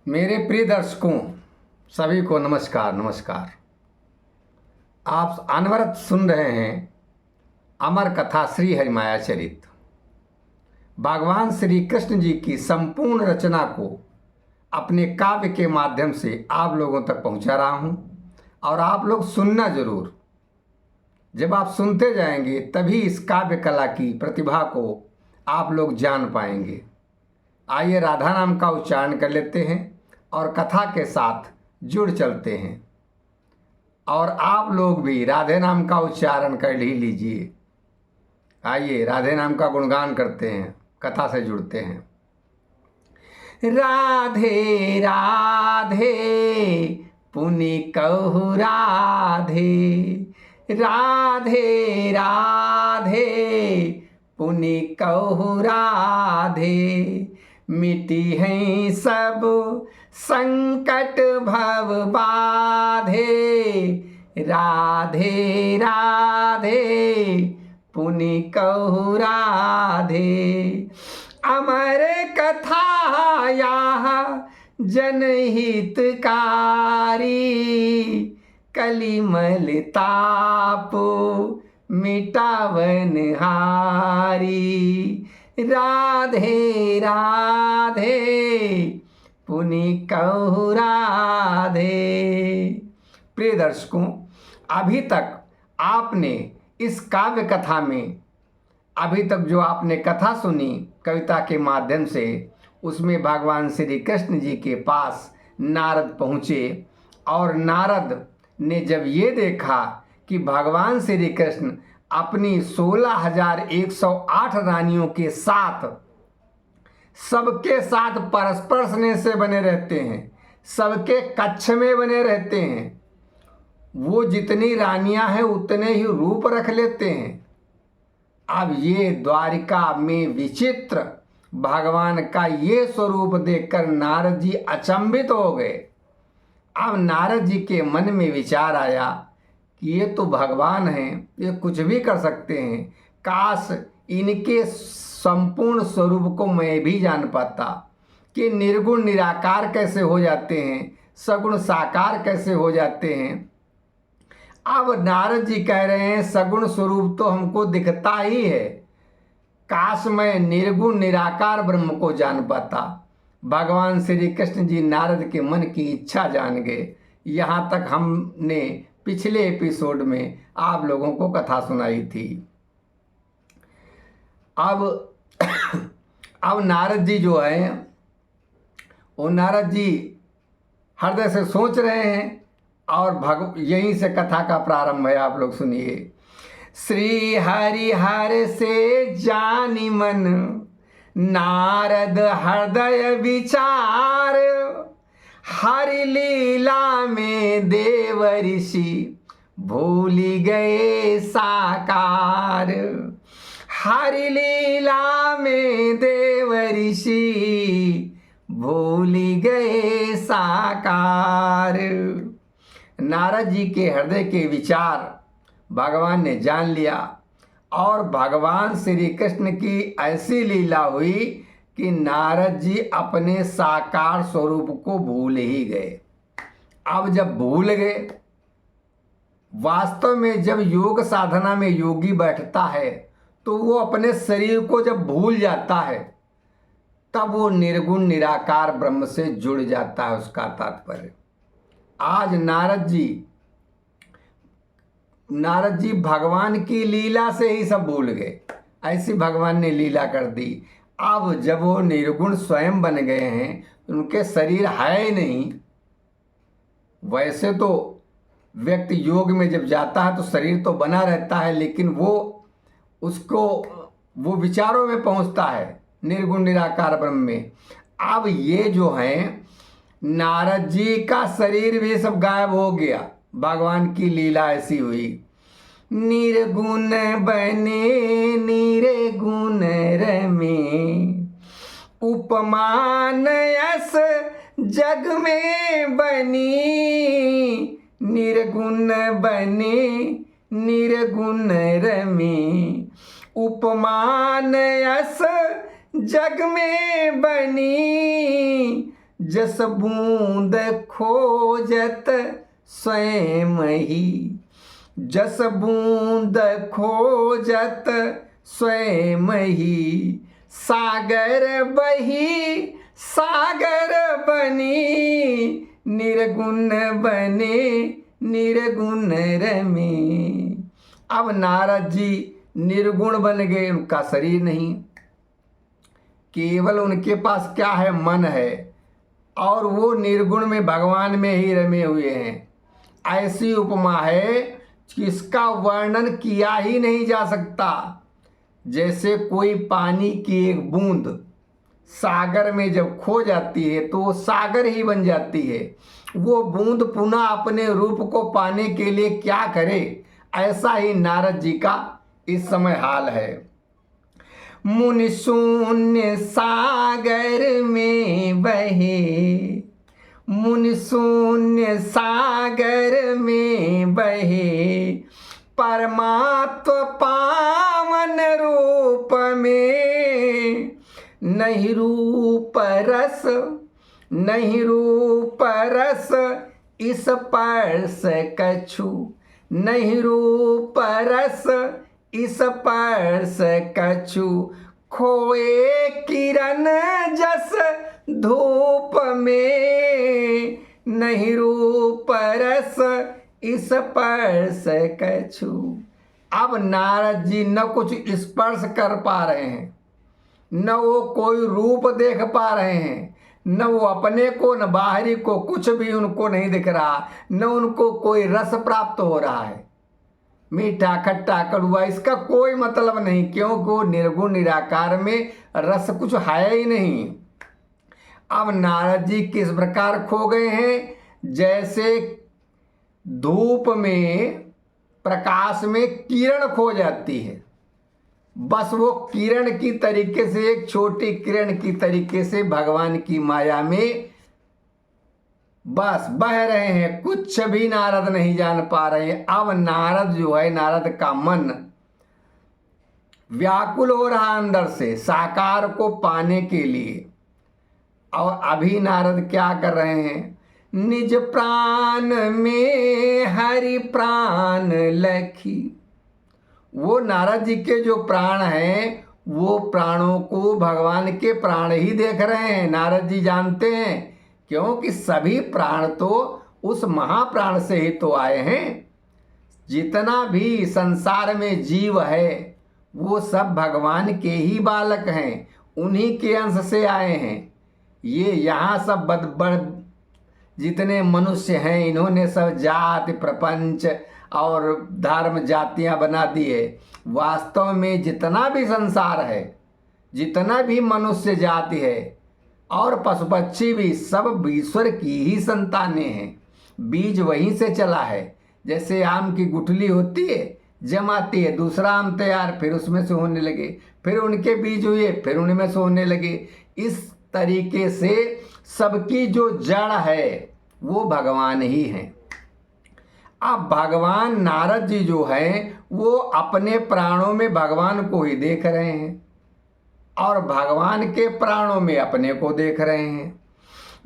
मेरे प्रिय दर्शकों सभी को नमस्कार नमस्कार। आप अनवरत सुन रहे हैं अमर कथा श्री हरिमाया चरित। भगवान श्री कृष्ण जी की संपूर्ण रचना को अपने काव्य के माध्यम से आप लोगों तक पहुंचा रहा हूं और आप लोग सुनना जरूर। जब आप सुनते जाएंगे तभी इस काव्य कला की प्रतिभा को आप लोग जान पाएंगे। आइए राधा नाम का उच्चारण कर लेते हैं और कथा के साथ जुड़ चलते हैं। और आप लोग भी राधे नाम का उच्चारण कर ही लीजिए। आइए राधे नाम का गुणगान करते हैं, कथा से जुड़ते हैं। राधे राधे पुनि कहु राधे, राधे राधे पुनि कहु राधे। मिटी हैं सब संकट भव बाधे, राधे राधे पुनि कहु राधे। अमर कथा यहाँ जनहितकारी, कलिमल ताप मिटावन हारी। राधे राधे पुनि कहु राधे। प्रिय दर्शकों, अभी तक आपने इस काव्य कथा में अभी तक जो आपने कथा सुनी कविता के माध्यम से, उसमें भगवान श्री कृष्ण जी के पास नारद पहुँचे और नारद ने जब ये देखा कि भगवान श्री कृष्ण अपनी 16,108 रानियों के साथ सबके साथ परस्पर स्नेह से बने रहते हैं, सबके कक्ष में बने रहते हैं। वो जितनी रानियां हैं उतने ही रूप रख लेते हैं। अब ये द्वारिका में विचित्र भगवान का ये स्वरूप देखकर नारद जी अचंभित हो गए। अब नारद जी के मन में विचार आया कि ये तो भगवान हैं, ये कुछ भी कर सकते हैं। काश इनके संपूर्ण स्वरूप को मैं भी जान पाता कि निर्गुण निराकार कैसे हो जाते हैं, सगुण साकार कैसे हो जाते हैं। अब नारद जी कह रहे हैं सगुण स्वरूप तो हमको दिखता ही है, काश मैं निर्गुण निराकार ब्रह्म को जान पाता। भगवान श्री कृष्ण जी नारद के मन की इच्छा जान गए। यहाँ तक हमने पिछले एपिसोड में आप लोगों को कथा सुनाई थी। अब नारद जी जो है वो नारद जी हृदय से सोच रहे हैं और यहीं से कथा का प्रारंभ है। आप लोग सुनिए। श्री हरि हर से जानि मन, नारद हृदय विचार। हरि लीला में देव ऋषि भूल गए साकार। हरि लीला में देव ऋषि भूल गए साकार। नारद जी के हृदय के विचार भगवान ने जान लिया और भगवान श्री कृष्ण की ऐसी लीला हुई कि नारद जी अपने साकार स्वरूप को भूल ही गए। अब जब भूल गए, वास्तव में जब योग साधना में योगी बैठता है तो वो अपने शरीर को जब भूल जाता है तब वो निर्गुण निराकार ब्रह्म से जुड़ जाता है। उसका तात्पर्य आज नारद जी भगवान की लीला से ही सब भूल गए। ऐसी भगवान ने लीला कर दी। अब जब वो निर्गुण स्वयं बन गए हैं, उनके शरीर है ही नहीं। वैसे तो व्यक्ति योग में जब जाता है तो शरीर तो बना रहता है, लेकिन वो विचारों में पहुंचता है निर्गुण निराकार ब्रह्म में। अब ये जो है नारद जी का शरीर भी सब गायब हो गया। भगवान की लीला ऐसी हुई। निर्गुण बने निर्गुण रमे, उपमान यस जग में बनी। निर्गुण बने निर्गुण रमे, उपमान यस जग में बनी। जस बूंद खोजत स्वयं ही, जस बूंद खोजत स्वयं ही, सागर बही सागर बनी, निर्गुण बने निर्गुण रमे। अब नारद जी निर्गुण बन गए, उनका शरीर नहीं, केवल उनके पास क्या है, मन है, और वो निर्गुण में भगवान में ही रमे हुए हैं। ऐसी उपमा है कि इसका वर्णन किया ही नहीं जा सकता। जैसे कोई पानी की एक बूंद सागर में जब खो जाती है तो वो सागर ही बन जाती है। वो बूंद पुनः अपने रूप को पाने के लिए क्या करे, ऐसा ही नारद जी का इस समय हाल है। मुनि शून्य सागर में बहे, मुनि शून्य सागर में बहे, परमात्म पावन रूप में, नहीं रूप रस नहीं रूप रस इस स्पर्श कछु, नहीं रूप रस इस स्पर्श कछु, खोए किरण जस धूप में, नहीं रूप रस इस स्पर्श कछु। अब नारद जी न कुछ स्पर्श कर पा रहे हैं, न वो कोई रूप देख पा रहे हैं, न वो अपने को न बाहरी को, कुछ भी उनको नहीं दिख रहा, न उनको कोई रस प्राप्त हो रहा है, मीठा खट्टा कड़वा इसका कोई मतलब नहीं, क्योंकि वो निर्गुण निराकार में रस कुछ है ही नहीं। अब नारद जी किस प्रकार खो गए हैं, जैसे धूप में प्रकाश में किरण खो जाती है, बस वो किरण की तरीके से, एक छोटी किरण की तरीके से भगवान की माया में बस बह रहे हैं, कुछ भी नारद नहीं जान पा रहे हैं। अब नारद जो है, नारद का मन व्याकुल हो रहा अंदर से साकार को पाने के लिए। और अभी नारद क्या कर रहे हैं, निज प्राण में हरि प्राण लखी। वो नारद जी के जो प्राण हैं, वो प्राणों को भगवान के प्राण ही देख रहे हैं। नारद जी जानते हैं, क्योंकि सभी प्राण तो उस महाप्राण से ही तो आए हैं। जितना भी संसार में जीव है वो सब भगवान के ही बालक हैं, उन्हीं के अंश से आए हैं। ये यहाँ सब जितने मनुष्य हैं, इन्होंने सब जाति प्रपंच और धर्म जातियां बना दी है। वास्तव में जितना भी संसार है, जितना भी मनुष्य जाति है और पशु पक्षी भी, सब ईश्वर की ही संतानें हैं। बीज वहीं से चला है। जैसे आम की गुठली होती है, जमाती है, दूसरा आम तैयार, फिर उसमें से होने लगे, फिर उनके बीज हुए, फिर उनमें से होने लगे। इस तरीके से सबकी जो जड़ है वो भगवान ही हैं। अब भगवान नारद जी जो हैं वो अपने प्राणों में भगवान को ही देख रहे हैं और भगवान के प्राणों में अपने को देख रहे हैं।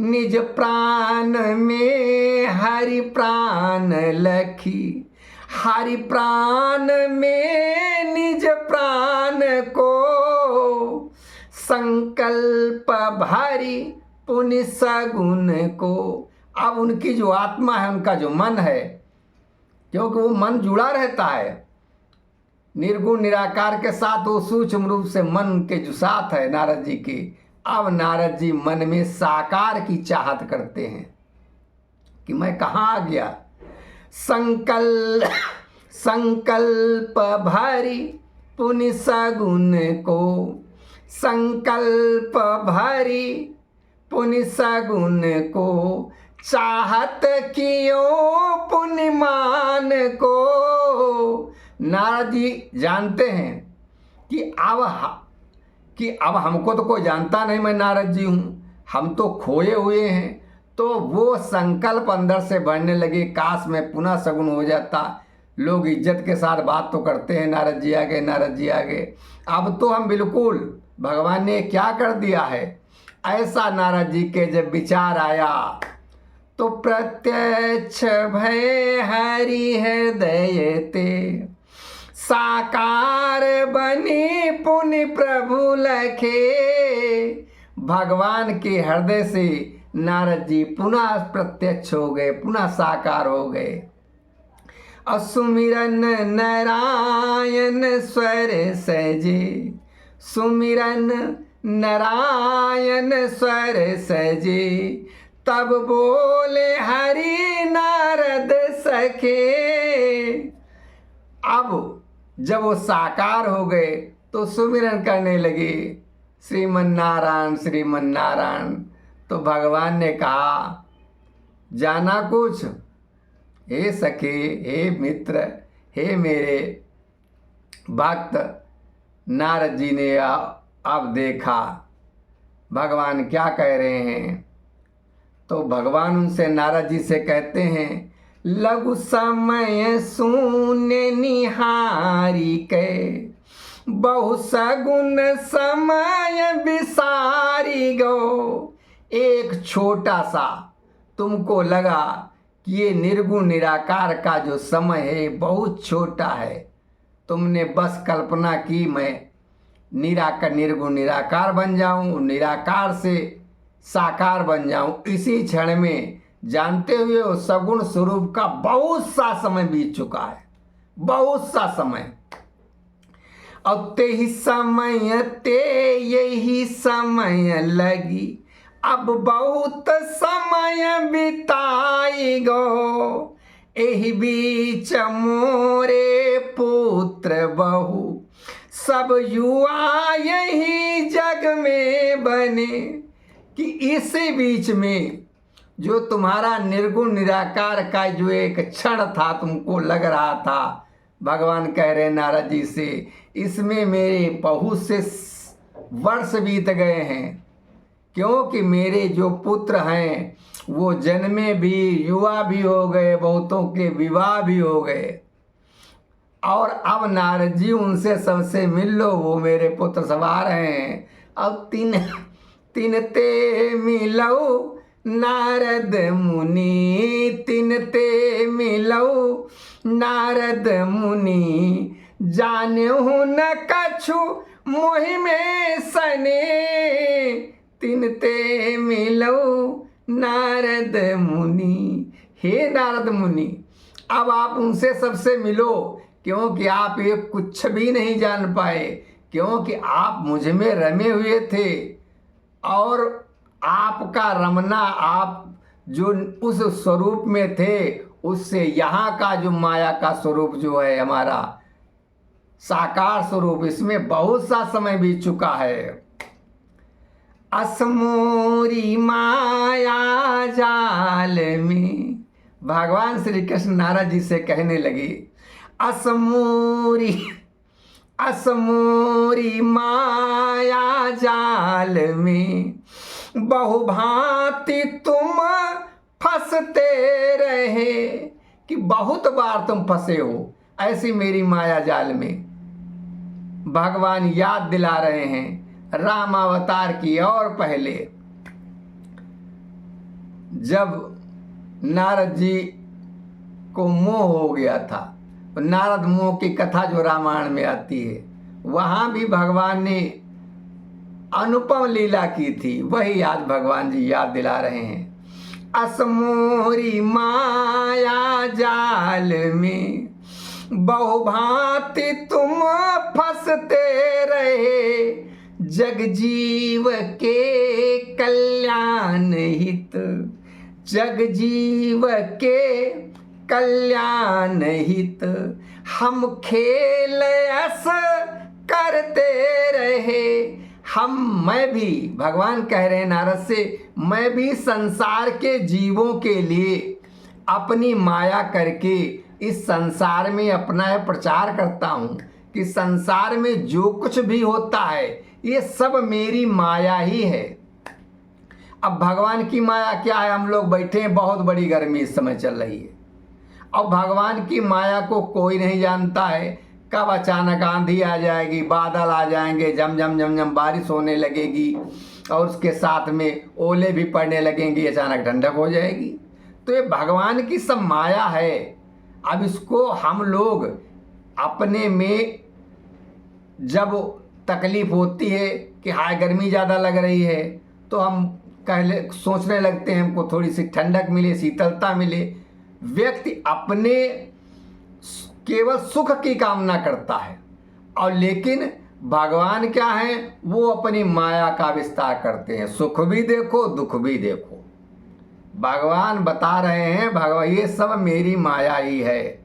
निज प्राण में हरि प्राण लखी, हरि प्राण में निज प्राण को, संकल्प भारी पुण्य सगुन को। अब उनकी जो आत्मा है, उनका जो मन है, क्योंकि वो मन जुड़ा रहता है निर्गुण निराकार के साथ, वो सूक्ष्म रूप से मन के जो साथ है नारद जी के। अब नारद जी मन में साकार की चाहत करते हैं कि मैं कहाँ आ गया। संकल्प भारी पुण्य सगुन को, संकल्प भारी पुण्य सगुन को, चाहत कियो पुण्यमान को। नारद जी जानते हैं कि अब हमको तो कोई जानता नहीं, मैं नारद जी हूँ, हम तो खोए हुए हैं। तो वो संकल्प अंदर से बढ़ने लगे, काश में पुनः सगुन हो जाता। लोग इज्जत के साथ बात तो करते हैं, नारद जी आ गए, नारद जी आ गए। अब तो हम बिल्कुल, भगवान ने क्या कर दिया है, ऐसा नारद जी के जब विचार आया तो प्रत्यक्ष भय हरि हृदय ते, साकार बनी पुनि प्रभु लखे। भगवान के हृदय से नारद जी पुनः प्रत्यक्ष हो गए, पुनः साकार हो गए। असुमिरन नारायण स्वर सजे, सुमिरन नारायण स्वर सजे, तब बोले हरि नारद सखे। अब जब वो साकार हो गए तो सुमिरन करने लगे, श्रीमन नारायण श्रीमन नारायण। तो भगवान ने कहा, जाना कुछ? हे सखे, हे मित्र, हे मेरे भक्त। नारद जी ने अब देखा भगवान क्या कह रहे हैं। तो भगवान उनसे, नारद जी से कहते हैं, लघु समय शून्य निहारी के, बहु सगुन समय विसारी गो। एक छोटा सा तुमको लगा कि ये निर्गुण निराकार का जो समय है बहुत छोटा है, तुमने बस कल्पना की मैं निराकार निर्गुण निराकार बन जाऊं, निराकार से साकार बन जाऊं। इसी क्षण में जानते हुए वो सगुण स्वरूप का बहुत सा समय बीत चुका है, बहुत सा समय। अब ते ही समय ते यही समय लगी, अब बहुत समय बिताई गो। एही बीच मोरे पुत्र बहु, सब युवा यही जग में बने। कि इसी बीच में जो तुम्हारा निर्गुण निराकार का जो एक क्षण था, तुमको लग रहा था, भगवान कह रहे नारद जी से, इसमें मेरे बहुत से वर्ष बीत गए हैं, क्योंकि मेरे जो पुत्र हैं वो जन्मे भी, युवा भी हो गए, बहुतों के विवाह भी हो गए। और अब नारद जी उनसे सबसे मिल लो, वो मेरे पुत्र सवार हैं। अब तीन ते मिलो नारद मुनि, तीन ते मिलो नारद मुनि, जानहु न कछु मोहि में सने। तीन ते मिलो नारद मुनि, हे नारद मुनि, अब आप उनसे सबसे मिलो, क्योंकि आप ये कुछ भी नहीं जान पाए, क्योंकि आप मुझ में रमे हुए थे। और आपका रमना, आप जो उस स्वरूप में थे, उससे यहाँ का जो माया का स्वरूप जो है हमारा साकार स्वरूप, इसमें बहुत सा समय बीत चुका है। असमोरी माया जाल में, भगवान श्री कृष्ण नारद जी से कहने लगे, असमोरी माया जाल में, बहुभांति तुम फंसते रहे। कि बहुत बार तुम फंसे हो ऐसी मेरी माया जाल में। भगवान याद दिला रहे हैं राम अवतार की। और पहले जब नारद जी को मोह हो गया था, नारद मोह की कथा जो रामायण में आती है, वहाँ भी भगवान ने अनुपम लीला की थी, वही आज भगवान जी याद दिला रहे हैं। असमोरी माया जाल में, बहुभांति तुम फंसते रहे, जग जीव के कल्याण हित, जग जीव के कल्याण हित, हम खेल ऐस करते रहे। मैं भी, भगवान कह रहे हैं नारद से, मैं भी संसार के जीवों के लिए अपनी माया करके इस संसार में अपना प्रचार करता हूँ कि संसार में जो कुछ भी होता है ये सब मेरी माया ही है। अब भगवान की माया क्या है? हम लोग बैठे हैं, बहुत बड़ी गर्मी इस समय चल रही है। अब भगवान की माया को कोई नहीं जानता है, कब अचानक आंधी आ जाएगी, बादल आ जाएंगे, झम झम झम झम बारिश होने लगेगी, और उसके साथ में ओले भी पड़ने लगेंगे, अचानक ठंडक हो जाएगी। तो ये भगवान की सब माया है। अब इसको हम लोग अपने में जब तकलीफ होती है कि हाय गर्मी ज़्यादा लग रही है, तो हम कहले सोचने लगते हैं हमको थोड़ी सी ठंडक मिले, शीतलता मिले। व्यक्ति अपने केवल सुख की कामना करता है, और लेकिन भगवान क्या है, वो अपनी माया का विस्तार करते हैं। सुख भी देखो, दुख भी देखो। भगवान बता रहे हैं, भगवान ये सब मेरी माया ही है।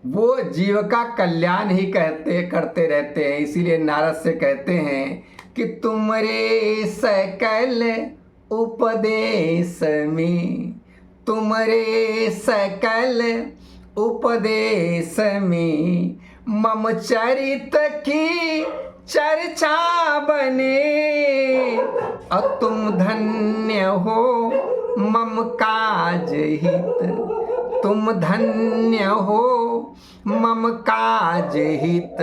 वो जीव का कल्याण ही करते रहते हैं। इसीलिए नारद से कहते हैं कि तुमरे सकल उपदेश में, तुमरे सकल उपदेश में मम चरित की चर्चा बने, और तुम धन्य हो मम काज हित, तुम धन्य हो मम काज हित,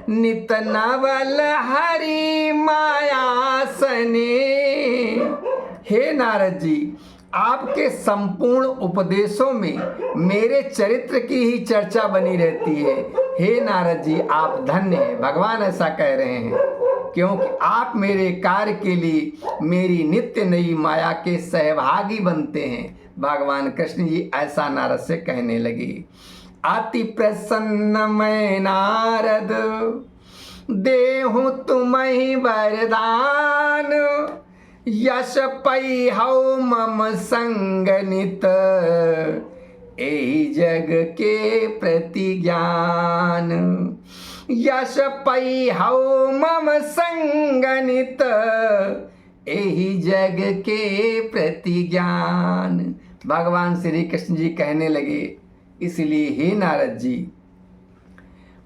नित नवल हरि माया सने। हे नारद जी, आपके संपूर्ण उपदेशों में मेरे चरित्र की ही चर्चा बनी रहती है। हे नारद जी, आप धन्य हैं। भगवान ऐसा कह रहे हैं क्योंकि आप मेरे कार्य के लिए मेरी नित्य नई माया के सहभागी बनते हैं। भगवान कृष्ण जी ऐसा नारद से कहने लगे। अति प्रसन्न मैं नारद, देहु तुम्हें वरदान, यश पै हौ मम संग नित, एहि जग के प्रति ज्ञान। यश पै हौ मम संग नित, एहि जग के प्रति ज्ञान। भगवान श्री कृष्ण जी कहने लगे, इसलिए हे नारद जी,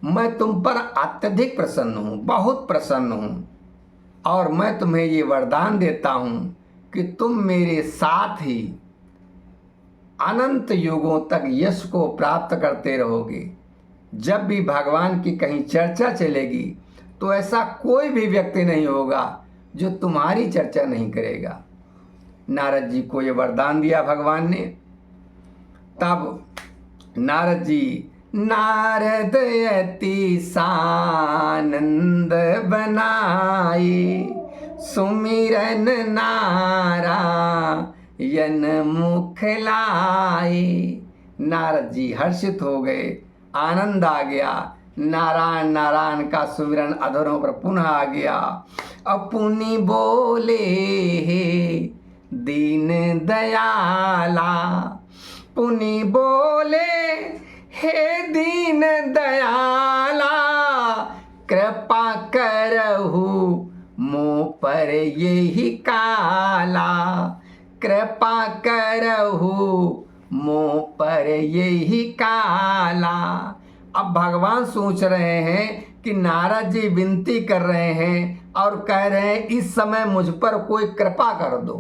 मैं तुम पर अत्यधिक प्रसन्न हूँ, बहुत प्रसन्न हूँ, और मैं तुम्हें ये वरदान देता हूँ कि तुम मेरे साथ ही अनंत युगों तक यश को प्राप्त करते रहोगे। जब भी भगवान की कहीं चर्चा चलेगी तो ऐसा कोई भी व्यक्ति नहीं होगा जो तुम्हारी चर्चा नहीं करेगा। नारद जी को ये वरदान दिया भगवान ने। तब नारद जी, नारद अति सानंद बनाए, सुमिरन नारायण मुख लाए। नारद जी हर्षित हो गए, आनंद आ गया। नारायण नारायण का सुमिरन अधरों पर पुनः आ गया। अपुनि बोले हे दीन दयाला, पुनि बोले हे दीन दयाला, कृपा करहु मुँह पर यही काला, कृपा करहु मुँह पर यही काला। अब भगवान सोच रहे हैं कि नारद जी विनती कर रहे हैं और कह रहे हैं इस समय मुझ पर कोई कृपा कर दो।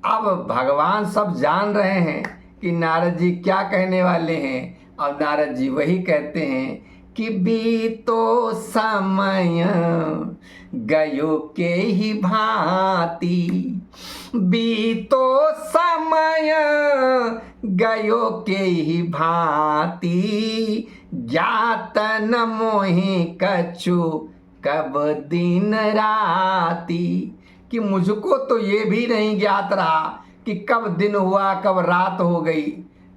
अब भगवान सब जान रहे हैं कि नारद जी क्या कहने वाले हैं। अब नारद जी वही कहते हैं कि बीतो समय गयो के ही भांति, बीतो समय गयो के ही भांति, ज्ञात न मोहि कछु कब दिन राती। कि मुझको तो ये भी नहीं ज्ञात रहा कि कब दिन हुआ कब रात हो गई,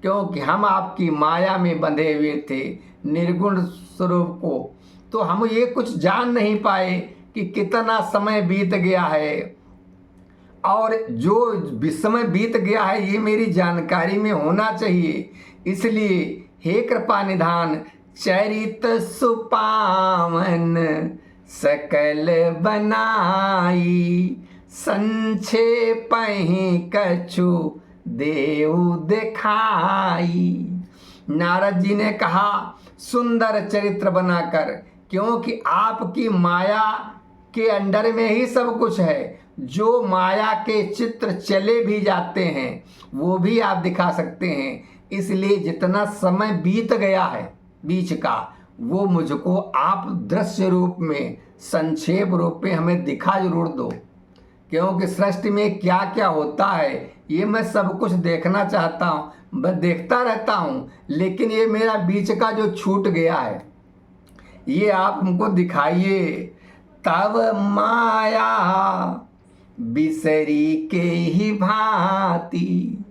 क्योंकि हम आपकी माया में बंधे हुए थे निर्गुण स्वरूप को। तो हम ये कुछ जान नहीं पाए कि कितना समय बीत गया है, और जो समय बीत गया है ये मेरी जानकारी में होना चाहिए। इसलिए हे कृपा निधान, चरित सुपावन सकल बनाई, संक्षेप ही कछु देऊ दिखाई। नारद जी ने कहा सुंदर चरित्र बनाकर, क्योंकि आपकी माया के अंडर में ही सब कुछ है। जो माया के चित्र चले भी जाते हैं वो भी आप दिखा सकते हैं। इसलिए जितना समय बीत गया है बीच का, वो मुझको आप दृश्य रूप में संक्षेप रूप में हमें दिखा जरूर दो, क्योंकि सृष्टि में क्या क्या होता है ये मैं सब कुछ देखना चाहता हूँ, मैं देखता रहता हूँ, लेकिन ये मेरा बीच का जो छूट गया है ये आप हमको दिखाइए। तब माया बिसरी के ही भांति,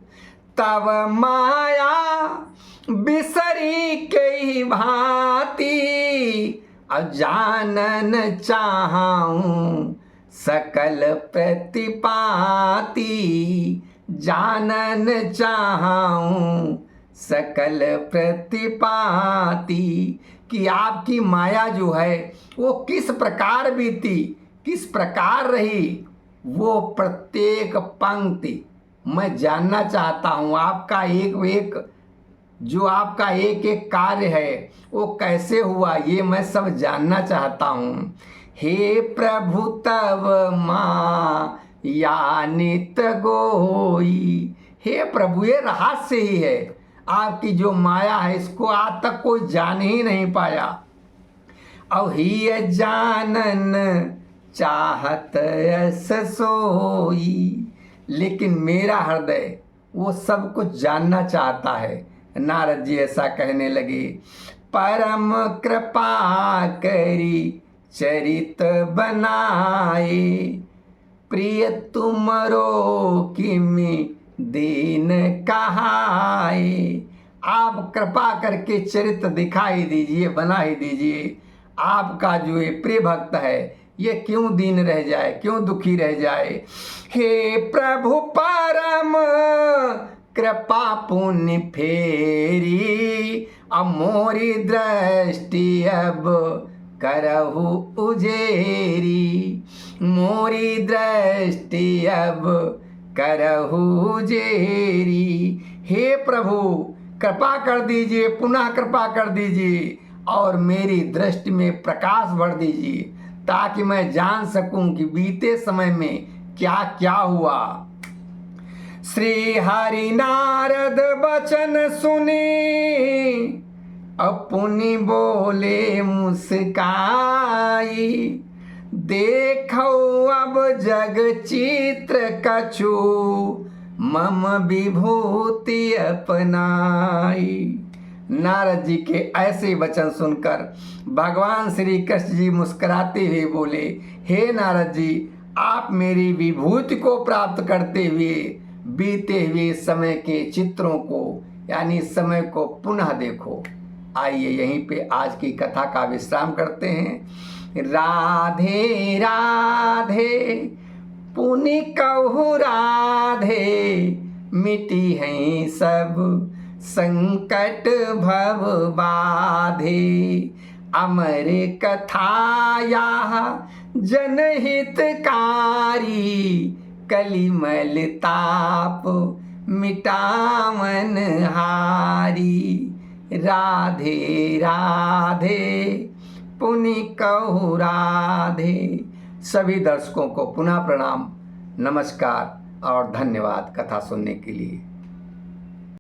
तब माया बिसरी के ही भांति, अजानन चाहूं सकल प्रतिपाती, जानन चाहूं सकल प्रतिपाती, कि आपकी माया जो है वो किस प्रकार बीती, किस प्रकार रही, वो प्रत्येक पंक्ति मैं जानना चाहता हूँ। आपका आपका एक एक कार्य है वो कैसे हुआ ये मैं सब जानना चाहता हूँ। हे प्रभु तव माया नित गोई, हे प्रभु ये रहस्य ही है, आपकी जो माया है इसको आज तक कोई जान ही नहीं पाया। और ही जानन चाहत ऐस सोई, लेकिन मेरा हृदय वो सब कुछ जानना चाहता है। नारद जी ऐसा कहने लगे, परम कृपा करी चरित बनाए, प्रिय तुमरो किमि दीन कहाए। आप कृपा करके चरित्र दिखाई दीजिए, बना ही दीजिए। आपका जो ये प्रिय भक्त है ये क्यों दीन रह जाए, क्यों दुखी रह जाए। हे प्रभु परम कृपा पुण्य फेरी, अब मोरी दृष्टि अब करहु उजेरी, मोरी दृष्टि अब करहु उजेरी। हे प्रभु कृपा कर दीजिए, पुनः कृपा कर दीजिए और मेरी दृष्टि में प्रकाश भर दीजिए, ताकि मैं जान सकूं कि बीते समय में क्या क्या हुआ। श्री हरि नारद बचन सुनी, अपनी बोले मुस्काई, देखो अब जग चित्र कछु, मम विभूति अपनाई। नारद जी के ऐसे वचन सुनकर भगवान श्री कृष्ण जी मुस्कुराते हुए बोले, हे नारद जी आप मेरी विभूति को प्राप्त करते हुए बीते हुए समय के चित्रों को यानी समय को पुनः देखो। आइए यहीं पे आज की कथा का विश्राम करते हैं। राधे राधे पुनि कहु राधे, मिटी हैं सब संकट भव बाधे, अमर कथाया जनहितकारी, कलिमल ताप मिटावन हारी। राधे राधे पुनि कहु राधे। सभी दर्शकों को पुनः प्रणाम, नमस्कार और धन्यवाद कथा सुनने के लिए।